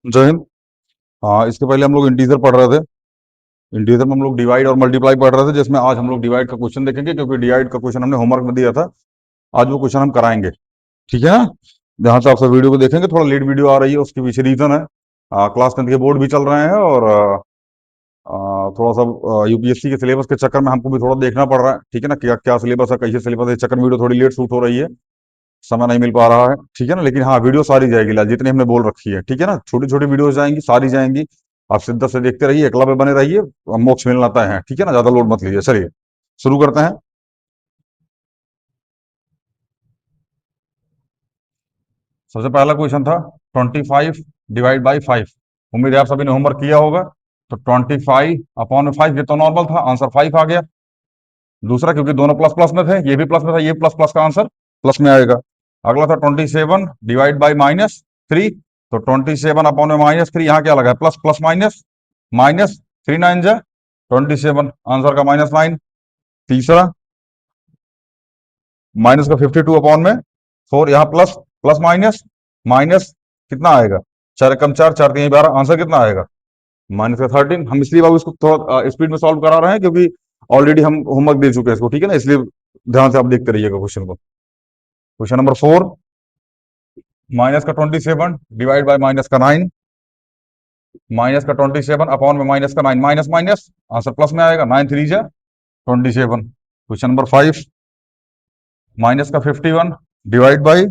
जय हिंद। हाँ, इसके पहले हम लोग इंटीजर पढ़ रहे थे। इंटीजर में हम लोग डिवाइड और मल्टीप्लाई पढ़ रहे थे, जिसमें आज हम लोग डिवाइड का क्वेश्चन देखेंगे, क्योंकि डिवाइड का क्वेश्चन हमने होमवर्क में दिया था। आज वो क्वेश्चन हम कराएंगे। ठीक है ना। जहां से आप सब वीडियो को देखेंगे, थोड़ा लेट वीडियो आ रही है, उसके पीछे रीजन है। क्लास 10 के बोर्ड भी चल रहे हैं, और थोड़ा सा यूपीएससी के सिलेबस के चक्कर में हमको भी थोड़ा देखना पड़ रहा है। ठीक है ना, क्या क्या सिलेबस है, कैसे सिलेबस है, इस चक्कर में वीडियो थोड़ी लेट शूट हो रही है, समय नहीं मिल पा रहा है। ठीक है ना, लेकिन हाँ, वीडियो सारी जाएगी लाल, जितनी हमने बोल रखी है। ठीक है ना, छोटी छोटी वीडियो जाएंगी, सारी जाएंगी। आप शिद्दत से देखते रहिए, क्लब में बने रहिए, मोक्ष मिलना तय है। ठीक है ना, ज्यादा लोड मत लीजिए। चलिए शुरू करते हैं। सबसे पहला क्वेश्चन था 25 डिवाइड बाई 5। उम्मीद है आप सभी ने होमवर्क किया होगा। तो 25 अपॉन 5, ये तो नॉर्मल था, आंसर 5 आ गया। दूसरा, क्योंकि दोनों प्लस प्लस में थे, ये भी प्लस में था, ये प्लस प्लस का आंसर प्लस में आएगा। अगला था 27 डिवाइड बाई -3। तो 27 अपॉन में -3, यहाँ क्या लगा है, प्लस प्लस माइनस, माइनस 3 9 जा 27, आंसर का -9। तीसरा, माइनस का 52 अपॉन में 4, यहाँ प्लस प्लस माइनस, माइनस कितना आएगा, 4 एकम 4, 4 3 12, आंसर कितना आएगा, -13। हम इसलिए बाबू इसको थोड़ा स्पीड में सॉल्व करा रहे हैं, क्योंकि ऑलरेडी हम होमवर्क दे चुके हैं इसको। ठीक है ना, इसलिए ध्यान से आप देखते रहिएगा क्वेश्चन को। Question number 4, -27 divide by -9, -27 upon में -9, माइनस माइनस, आंसर प्लस में आएगा, 9 3 जा 27। Question number 5, -51 divide by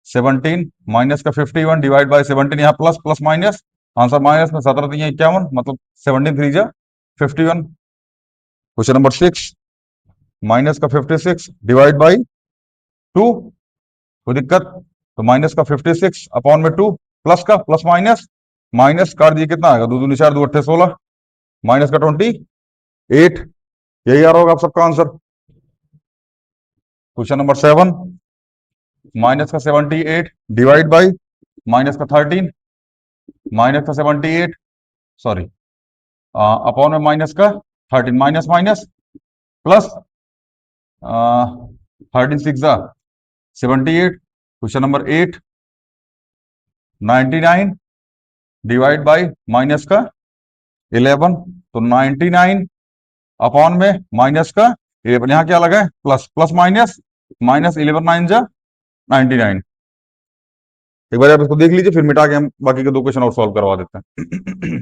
17, -51 divide by 17, यहाँ plus plus minus, answer minus में, 17 3 51, मतलब 17 3 जा 51। Question number 6, -56 divide by 2। कोई दिक्कत, तो -56 अपॉन में 2, प्लस का प्लस माइनस, माइनस काट दिए, कितना आएगा, 2 दूनी 4, 2 अट्ठे 16, -28। यही आ रहा होगा आप सबका answer. Question number 7, -78 divide by -13, -78, sorry, upon में -13, माइनस माइनस प्लस, 13 6 जा 78। क्वेश्चन नंबर 8, 99 डिवाइड बाई -11, तो 99 अपॉन में -11, यहाँ क्या लगा है, प्लस प्लस माइनस, -11 9 जा 99। एक बार आप इसको देख लीजिए, फिर मिटा के हम बाकी के 2 क्वेश्चन और सॉल्व करवा देते हैं।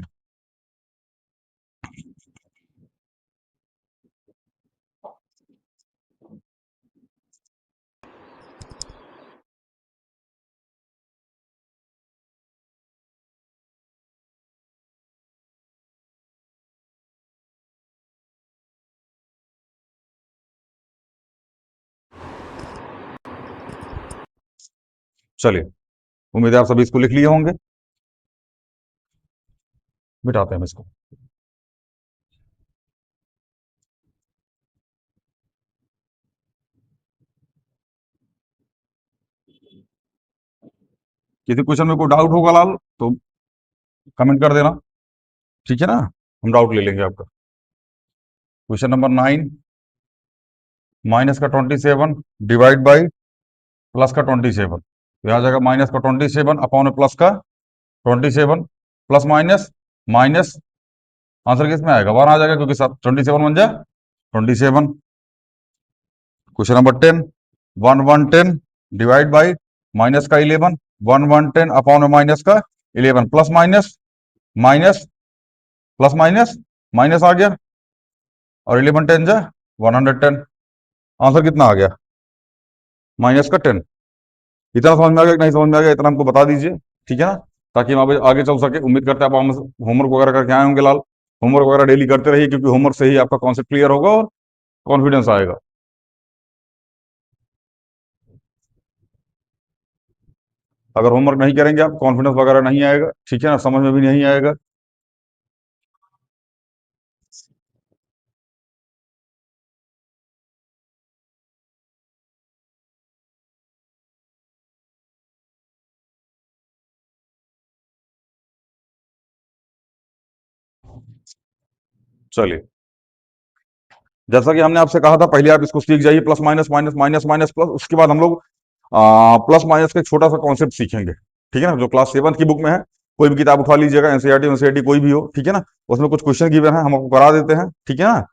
चलिए, उम्मीद है आप सभी इसको लिख लिए होंगे। मिटाते हैं हम इसको। किसी क्वेश्चन में कोई डाउट होगा लाल, तो कमेंट कर देना। ठीक है ना, हम डाउट ले लेंगे आपका। क्वेश्चन नंबर 9, -27 डिवाइड बाई +27, तो आ जाएगा -27 अपॉन में +27, प्लस माइनस, माइनस, आंसर किस में आएगा, 1 आ जाएगा, क्योंकि 27 बन जाए 27। Question number 10, 1 1 10 divide by -11, 1 1 10 upon में -11, plus minus, minus plus minus, minus आ गया, और 11 10 जा 110, आंसर कितना आ गया, -10। इतना समझ में आ गया कि नहीं समझ में आ गया, इतना हमको बता दीजिए। ठीक है ना, ताकि हम आगे आगे चल सके। उम्मीद करते हैं आप होमवर्क वगैरह करके आए होंगे लाल। होमवर्क वगैरह डेली करते रहिए, क्योंकि होमवर्क से ही आपका कॉन्सेप्ट क्लियर होगा और कॉन्फिडेंस आएगा। अगर होमवर्क नहीं करेंगे आप, कॉन्फिडेंस वगैरह नहीं आएगा। ठीक है ना, समझ में भी नहीं आएगा। चलिए, जैसा कि हमने आपसे कहा था, पहले आप इसको सीख जाइए, plus minus minus minus minus plus. उसके बाद हम लोग प्लस माइनस का एक छोटा सा कॉन्सेप्ट सीखेंगे। ठीक है ना, जो क्लास 7 की बुक में है, कोई भी किताब उठा लीजिएगा, एनसीईआरटी कोई भी हो, ठीक है ना, उसमें कुछ क्वेश्चन गिवन है, हम आपको करा देते हैं, ठीक है ना।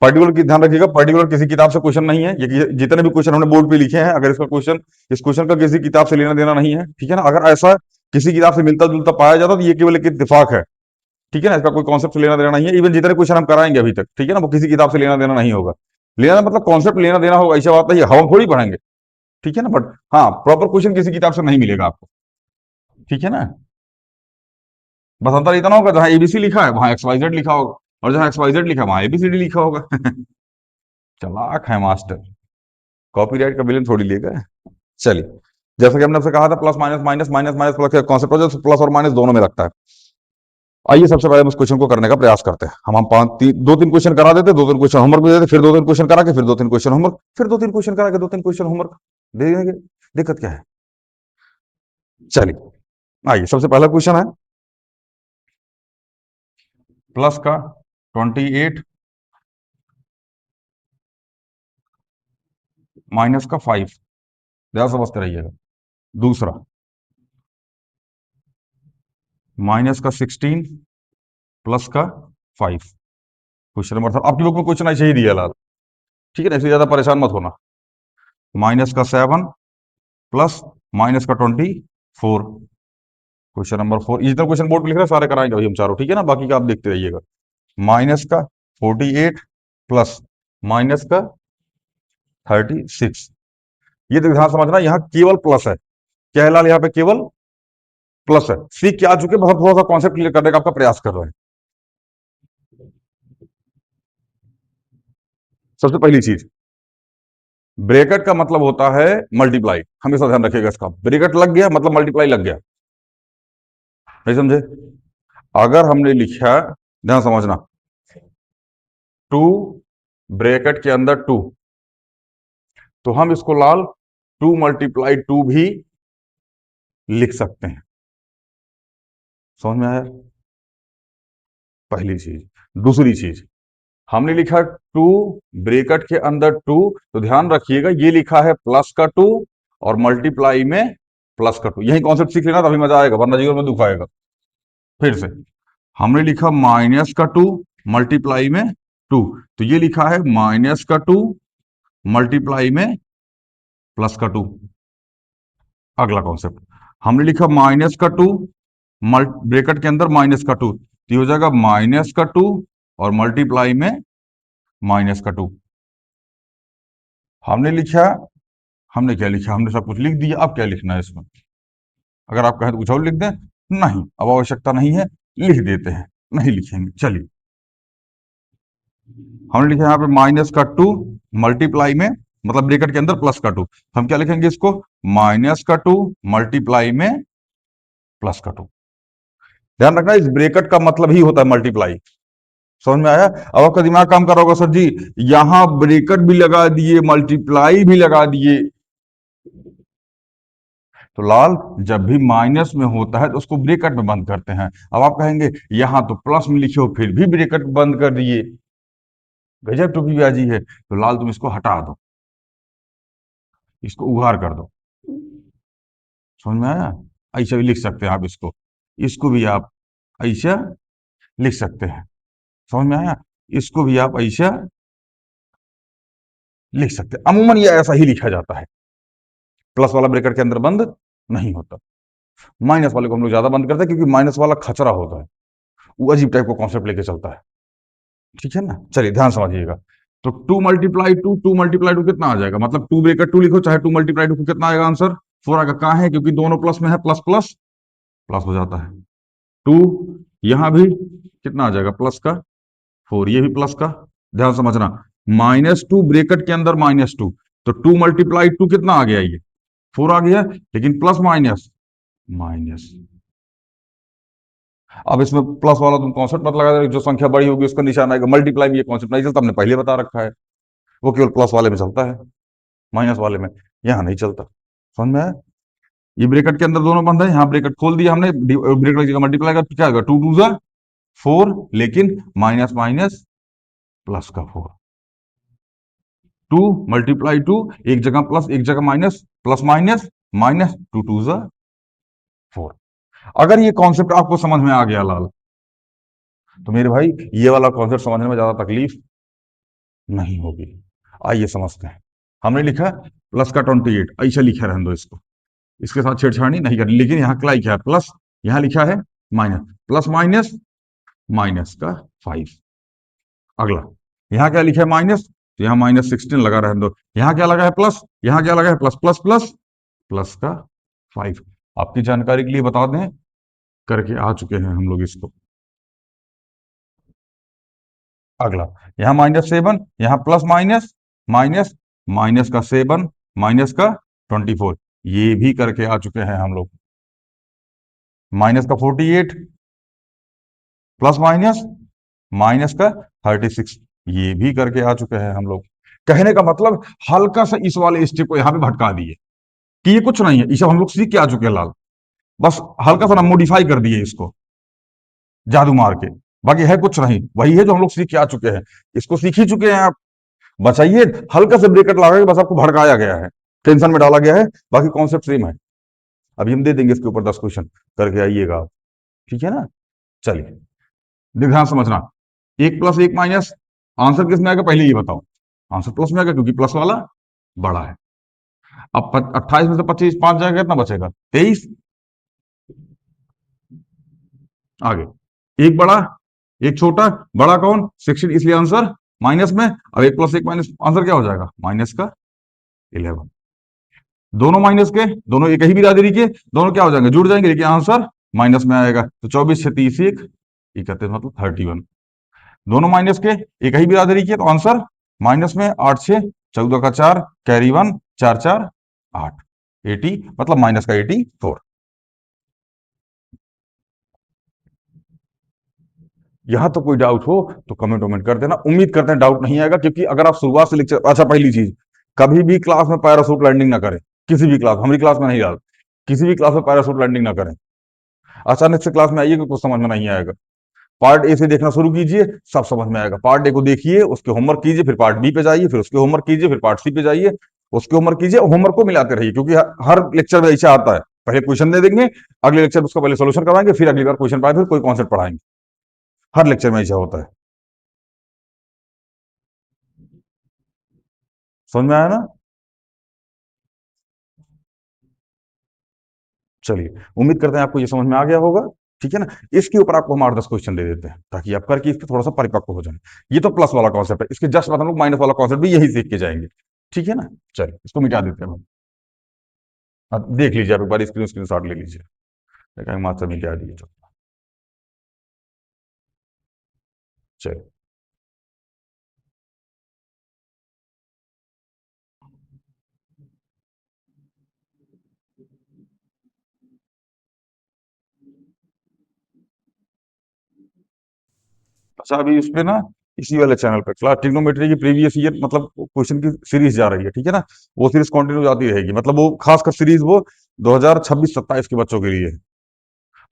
पर्टिकुलर की ध्यान रखिएगा, पर्टिकुलर किसी किताब से क्वेश्चन नहीं है, ये जितने भी क्वेश्चन हमने बोर्ड पे लिखे हैं, अगर इसका क्वेश्चन इस क्वेश्चन का किसी किताब से लेना देना नहीं है, ठीक है ना। अगर ऐसा किसी किताब से मिलता जुलता पाया जाता तो ये केवल एक इत्तेफाक है, ठीक है ना, इसका कोई कॉन्सेप्ट से लेना देना नहीं है। इवन जितने क्वेश्चन हम कराएंगे अभी तक, ठीक है ना, वो किसी किताब से लेना देना नहीं होगा। लेना मतलब कॉन्सेप्ट लेना देना होगा, ऐसा बात नहीं है, हम थोड़ी पढ़ेंगे, ठीक है ना, बट हाँ प्रॉपर क्वेश्चन किसी किताब से नहीं मिलेगा आपको, ठीक है ना। बस अंतर इतना होगा, जहां एबीसी लिखा है वहां XYZ लिखा होगा, और जहां XYZ लिखा है वहां ABCD लिखा होगा। चालाक है मास्टर, कॉपीराइट का बिलियन थोड़ी लेगा। चलिए, जैसा कि हमने आपसे कहा था, plus minus minus minus minus plus का कॉन्सेप्ट हो जो प्लस और माइनस दोनों में लगता है। आइए सबसे पहले हम इस क्वेश्चन को करने का प्रयास करते हैं। हम दो तीन क्वेश्चन करा देते, दो तीन क्वेश्चन होमवर्क भी देते, फिर दो तीन क्वेश्चन करा के फिर दो तीन क्वेश्चन होमवर्क, फिर दो तीन क्वेश्चन करा के दो तीन क्वेश्चन होमवर्क दे देंगे। दिक्कत क्या है? चलिए आइए, सबसे पहला क्वेश्चन है प्लस का 28 माइनस का 5, ध्यान समझते रहिएगा। दूसरा माइनस का 16 प्लस का 5। क्वेश्चन नंबर था, आपकी बुक में क्वेश्चन ऐसे ही दिया लाल, ठीक है ना, इससे ज्यादा परेशान मत होना। माइनस का 7 प्लस माइनस का 24। क्वेश्चन नंबर 4, जितना क्वेश्चन बोर्ड पे लिख रहे हैं सारे कराएंगे अभी हम चारों, ठीक है ना, बाकी का आप देखते रहिएगा। माइनस का 48 प्लस माइनस का 36। ये तो ध्यान समझना, यहाँ केवल प्लस है, क्या है लाल, यहाँ पे केवल प्लस है। सीख के आ चुके, बहुत थोड़ा सा कॉन्सेप्ट क्लियर करने का आपका प्रयास कर रहे हैं। सबसे पहली चीज, ब्रैकेट का मतलब होता है मल्टीप्लाई, हमेशा ध्यान रखिएगा इसका। ब्रैकेट लग गया मतलब मल्टीप्लाई लग गया, नहीं समझे। अगर हमने लिखा, ध्यान समझना, 2 ब्रैकेट के अंदर 2, तो हम इसको लाल 2 मल्टीप्लाई 2 भी लिख सकते हैं। समझ में आया? पहली चीज। दूसरी चीज, हमने लिखा 2 ब्रैकेट के अंदर 2, तो ध्यान रखिएगा ये लिखा है प्लस का 2 और मल्टीप्लाई में प्लस का 2। यही कॉन्सेप्ट सीख लेना, तभी मजा आएगा, वरना जीवन में दुख आएगा। फिर से हमने लिखा माइनस का 2 मल्टीप्लाई में 2, तो ये लिखा है माइनस का 2 मल्टीप्लाई में प्लस का 2। अगला कॉन्सेप्ट, हमने लिखा माइनस का 2 ब्रैकेट के अंदर माइनस का 2, तो ये हो जाएगा माइनस का 2 और मल्टीप्लाई में माइनस का 2। हमने लिखा, हमने क्या लिखा, हमने सब कुछ लिख दिया, अब क्या लिखना है इसमें? अगर आप कहें तो कुछ और लिख दें, नहीं अब आवश्यकता नहीं है, लिख देते हैं, नहीं लिखेंगे। चलिए, हमने लिखा यहाँ पे माइनस का 2 मल्टीप्लाई में, मतलब ब्रैकेट के अंदर प्लस का 2, हम क्या लिखेंगे इसको, माइनस का 2 मल्टीप्लाई में प्लस का 2। ध्यान रखना, इस ब्रैकेट का मतलब ही होता है मल्टीप्लाई। समझ में आया? अब आपका दिमाग काम कर रहा होगा, सर जी यहां ब्रैकेट भी लगा दिए, मल्टीप्लाई भी लगा दिए, तो लाल जब भी माइनस में होता है तो उसको ब्रैकेट में बंद करते हैं। अब आप कहेंगे यहां तो प्लस में लिखे हो फिर भी ब्रैकेट बंद कर दिए, गजब टोपीबाजी है, तो लाल तुम इसको हटा दो, इसको उघाड़ कर दो। समझ में आया? ऐसा भी लिख सकते हैं आप इसको, इसको भी आप ऐसा लिख सकते हैं। समझ में आया? इसको भी आप ऐसा लिख सकते हैं। अमूमन ये ऐसा ही लिखा जाता है, प्लस वाला ब्रैकेट के अंदर बंद नहीं होता। माइनस वाले को हम लोग ज्यादा बंद करते हैं, क्योंकि माइनस वाला खचरा होता है, वो अजीब टाइप का कॉन्सेप्ट लेके चलता है, ठीक है ना। चलिए ध्यान समझिएगा, तो 2 मल्टीप्लाई टू कितना आ जाएगा, मतलब 2 ब्रैकेट 2 लिखो चाहे 2 मल्टीप्लाई 2 कितना आएगा आंसर, 4 आएगा। कहां है, क्योंकि दोनों प्लस में है, प्लस प्लस प्लस हो जाता है। 2 यहां भी कितना आ जाएगा, प्लस का 4, ये भी प्लस का। ध्यान समझना, -2 ब्रैकेट के अंदर -2, तो 2 मल्टीप्लाई 2 कितना आ गया, ये 4 आ गया, लेकिन प्लस माइनस माइनस। अब इसमें प्लस वाला तुम कॉन्सेप्ट मत लगा, जो संख्या बड़ी होगी उसका निशान आएगा। मल्टीप्लाई में ये कॉन्सेप्ट नहीं चलता, हमने पहले बता रखा है, वो केवल प्लस वाले में चलता है, माइनस वाले में यहाँ नहीं चलता। समझ में आया? ये ब्रैकेट के अंदर दोनों बंद है, यहाँ ब्रैकेट खोल दिया हमने, ब्रैकेट की जगह मल्टीप्लाई का क्या होगा, 2 2 जा 4, लेकिन माइनस माइनस प्लस का 4। 2 मल्टीप्लाई 2, एक जगह प्लस एक जगह माइनस, प्लस माइनस माइनस 2 2 जा 4। अगर ये कॉन्सेप्ट आपको समझ में आ गया लाल, तो मेरे भाई ये वाला कॉन्सेप्ट समझने में ज्यादा तकलीफ नहीं होगी। आइए समझते हैं। हमने लिखा प्लस का 28, ऐसा लिखा रहने दो इसको, इसके साथ छेड़छाड़ी नहीं करनी, लेकिन यहाँ क्या लिखा है प्लस, यहाँ लिखा है माइनस, प्लस माइनस माइनस का 5। अगला यहाँ क्या लिखा है माइनस, तो यहाँ -16 लगा रहने दो। यहाँ क्या लगा है प्लस, यहाँ क्या लगा है प्लस प्लस प्लस प्लस का 5। आपकी जानकारी के लिए बता दें, करके आ चुके हैं हम लोग इसको। अगला यहाँ -7, यहाँ प्लस माइनस माइनस माइनस का 7 माइनस का 24, ये भी करके आ चुके हैं हम लोग। माइनस का 48 प्लस माइनस माइनस का 36, ये भी करके आ चुके हैं हम लोग। कहने का मतलब हल्का सा इस वाले स्टेप को यहां पे भटका दिए कि ये कुछ नहीं है, इसे हम लोग सीख के आ चुके हैं लाल, बस हल्का सा ना मॉडिफाई कर दिए इसको जादू मार के। बाकी है कुछ नहीं, वही है जो हम लोग सीख के आ चुके हैं, इसको सीख ही चुके हैं आप। बचाइए, हल्का से ब्रेकेट लगा के बस आपको भड़काया गया है, टेंशन में डाला गया है, बाकी कॉन्सेप्ट सेम है। अभी हम दे देंगे इसके ऊपर 10 क्वेश्चन, करके आइएगा आप, ठीक है ना। चलिए ध्यान समझना, 1 + 1 माइनस, आंसर किस में आएगा पहले ये बताओ। आंसर प्लस में आएगा क्योंकि प्लस वाला बड़ा है। अब 28 में से 25 5 जाएगा, कितना बचेगा 23। आगे एक बड़ा एक छोटा, बड़ा कौन 16, इसलिए आंसर माइनस में। अब 1 + 1 माइनस, आंसर क्या हो जाएगा माइनस का 11। दोनों माइनस के, दोनों एक ही बिरादरी के, दोनों क्या हो जाएंगे जुड़ जाएंगे, लेकिन आंसर माइनस में आएगा। तो 24 6 30 1 31, मतलब 31। दोनों माइनस के, एक ही बिरादरी के, तो आंसर माइनस में। 8 6 14 का 4, कैरी 1, 4 4 8, 80, मतलब माइनस का 84। यहां तो कोई डाउट हो तो कमेंट वमेंट कर देना, उम्मीद करते हैं डाउट नहीं आएगा, क्योंकि अगर आप शुरुआत से लेक्चर, अच्छा पहली चीज, कभी भी क्लास में पैरासूट लैंडिंग ना करें, किसी भी क्लास, हमारी क्लास में नहीं डाल, किसी भी क्लास में पैरासूट लैंडिंग ना करें। अचानक से क्लास में आइए कि कुछ समझ में नहीं आएगा, पार्ट ए से देखना शुरू कीजिए, सब समझ में आएगा। पार्ट ए को देखिए, उसके होमवर्क कीजिए, फिर पार्ट बी पे जाइए, फिर उसके होमवर्क कीजिए, फिर पार्ट सी पे जाइए, उसके होमवर्क कीजिए, होमवर्क को मिलाते रहिए, क्योंकि हर लेक्चर में ऐसा आता है, पहले क्वेश्चन दे देंगे, अगले लेक्चर उसका पहले सोल्यूशन करवाएंगे, फिर अगली बार क्वेश्चन पाए, फिर कोई कॉन्सेप्ट पढ़ाएंगे। हर लेक्चर में ऐसा होता है। समझ में आया ना। चलिए, उम्मीद करते हैं आपको ये समझ में आ गया होगा, ठीक है ना। इसके ऊपर आपको हम 8 10 क्वेश्चन दे देते हैं, ताकि आप करके इस पर थोड़ा सा परिपक्व हो जाए। ये तो प्लस वाला कॉन्सेप्ट है, इसके जस्ट बाद हम लोग माइनस वाला कॉन्सेप्ट भी यही सीख के जाएंगे, ठीक है ना। चलिए इसको मिटा देते हैं हम। अब देख लीजिए, आप एक बार स्क्रीन शॉट ले लीजिए, देखा मास्टर मिटा दिए तो। चलिए, अच्छा अभी इस पे ना, इसी वाले चैनल पे क्लास ट्रिग्नोमेट्री की प्रीवियस ईयर मतलब क्वेश्चन की सीरीज जा रही है, ठीक है ना। वो सीरीज कंटिन्यू जाती रहेगी, मतलब वो खासकर सीरीज वो 2026-27 के बच्चों के लिए है,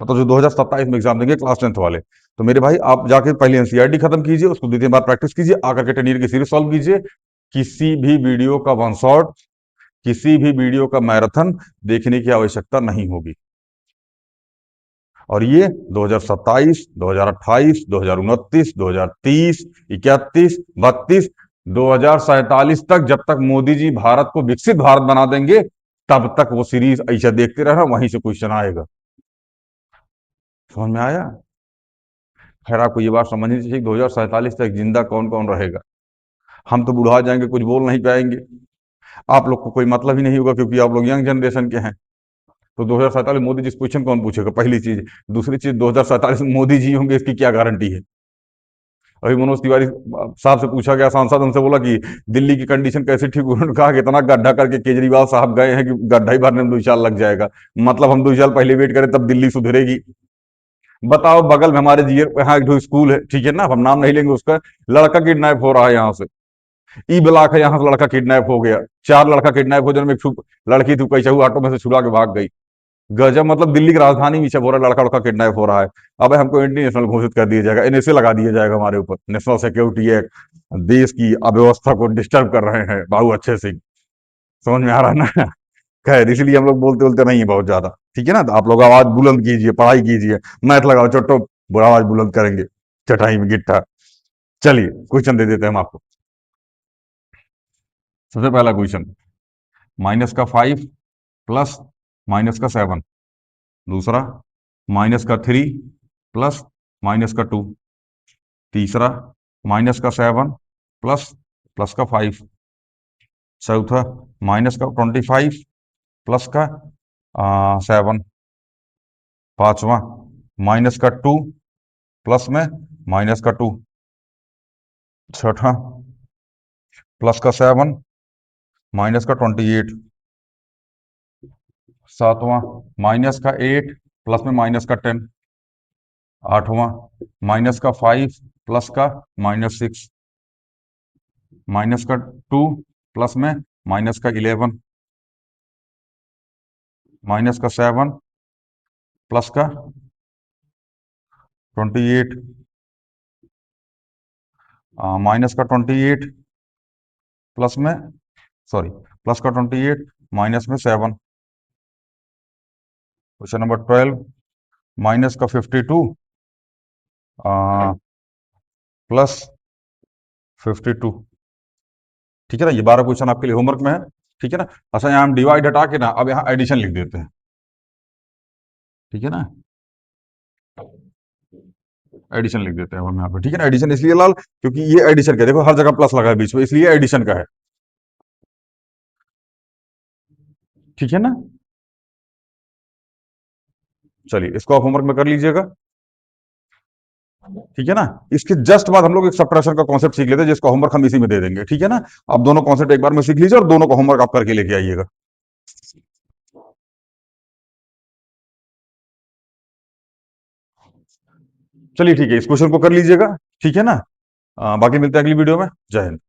मतलब जो 2027 में एग्जाम देंगे क्लास 10th वाले। तो मेरे भाई आप जाके पहले एनसीईआरटी खत्म कीजिए, उसको 2 3 बार प्रैक्टिस कीजिए, आकर के 10 ईयर की सीरीज सॉल्व कीजिए। किसी भी वीडियो का वन शॉट, किसी भी वीडियो का मैराथन देखने की आवश्यकता नहीं होगी। और ये 2027, 2028, 2029, 2030, 31, 32, 2047 तक, जब तक मोदी जी भारत को विकसित भारत बना देंगे, तब तक वो सीरीज ऐसा देखते रहना, वहीं से क्वेश्चन आएगा। समझ में आया। खैर आपको ये बात समझनी चाहिए, 2047 तक जिंदा कौन कौन रहेगा। हम तो बुढ़ा जाएंगे, कुछ बोल नहीं पाएंगे, आप लोग को कोई मतलब ही नहीं होगा, क्योंकि आप लोग यंग जनरेशन के हैं। तो 2047 मोदी जी से क्वेश्चन कौन पूछेगा, पहली चीज। दूसरी चीज, 2047 में मोदी जी होंगे, इसकी क्या गारंटी है। अभी मनोज तिवारी साहब से पूछा गया, सांसद, उनसे बोला कि दिल्ली की कंडीशन कैसे ठीक, उन्होंने कहा कि इतना गड्ढा करके केजरीवाल साहब गए हैं कि गड्ढा ही भरने में 2 साल लग जाएगा। मतलब हम 2 साल पहले वेट करें तब दिल्ली सुधरेगी। बताओ, बगल में हमारे जीयर यहाँ एक जो स्कूल है, ठीक है ना, हम नाम नहीं लेंगे उसका, लड़का किडनैप हो रहा है यहाँ से। ई ब्लॉक है, यहाँ से लड़का किडनैप हो गया, 4 लड़का किडनैप हो जाने में, लड़की थी कैसे हुआ, ऑटो में से छुड़ा के भाग गई। गजब, मतलब दिल्ली की राजधानी में सब हो रहा है, लड़का लड़का किडनैप हो रहा है। अब हमको इंटरनेशनल घोषित कर दिया जाएगा, एनएसए लगा दिया जाएगा हमारे ऊपर, नेशनल सिक्योरिटी एक्ट। देश की अव्यवस्था को डिस्टर्ब कर रहे हैं बाबू अच्छे सिंह। समझ में आ रहा है ना। खैर इसलिए हम लोग बोलते बोलते नहीं है बहुत ज्यादा, ठीक है ना, तो आप लोग आवाज बुलंद कीजिए, पढ़ाई कीजिए, मैथ लगाओ चोटो, आवाज बुलंद करेंगे चटाई में गिट्टा। चलिए क्वेश्चन दे देते हैं हम आपको। सबसे पहला क्वेश्चन, माइनस का 5 प्लस माइनस का 7। दूसरा, माइनस का 3 प्लस माइनस का 2। तीसरा, माइनस का 7 प्लस प्लस का 5। चौथा, माइनस का 25 प्लस का 7। पांचवा, माइनस का 2 प्लस में माइनस का 2। छठा, प्लस का 7 माइनस का 28। सातवां, माइनस का 8 प्लस में माइनस का 10। आठवां, माइनस का 5 प्लस का -6। माइनस का 2 प्लस में माइनस का 11। माइनस का 7 प्लस का 28। माइनस का 28 प्लस में, सॉरी, प्लस का 28 माइनस में 7। क्वेश्चन नंबर 12, माइनस का 52 प्लस 52। ठीक है ना, ये 12 क्वेश्चन आपके लिए होमवर्क में है। ठीक है ना। अच्छा, यहाँ हम डिवाइड हटा के ना अब यहाँ एडिशन लिख देते हैं। ठीक है ना, एडिशन लिख देते हैं हम यहाँ पे। ठीक है ना, एडिशन इसलिए लाल क्योंकि ये एडिशन का, देखो हर जगह प्लस लगा है बीच में, इसलिए एडिशन का है। ठीक है ना, चलिए इसको आप होमवर्क में कर लीजिएगा। ठीक है ना, इसके जस्ट बाद हम लोग एक सब्ट्रैक्शन का कॉन्सेप्ट सीख लेते हैं, जिसका होमवर्क हम इसी में दे देंगे। ठीक है ना, आप दोनों कॉन्सेप्ट एक बार में सीख लीजिए और दोनों का होमवर्क आप करके लेके आइएगा। चलिए ठीक है, इस क्वेश्चन को कर लीजिएगा। ठीक है ना, बाकी मिलते हैं अगली वीडियो में। जय हिंद।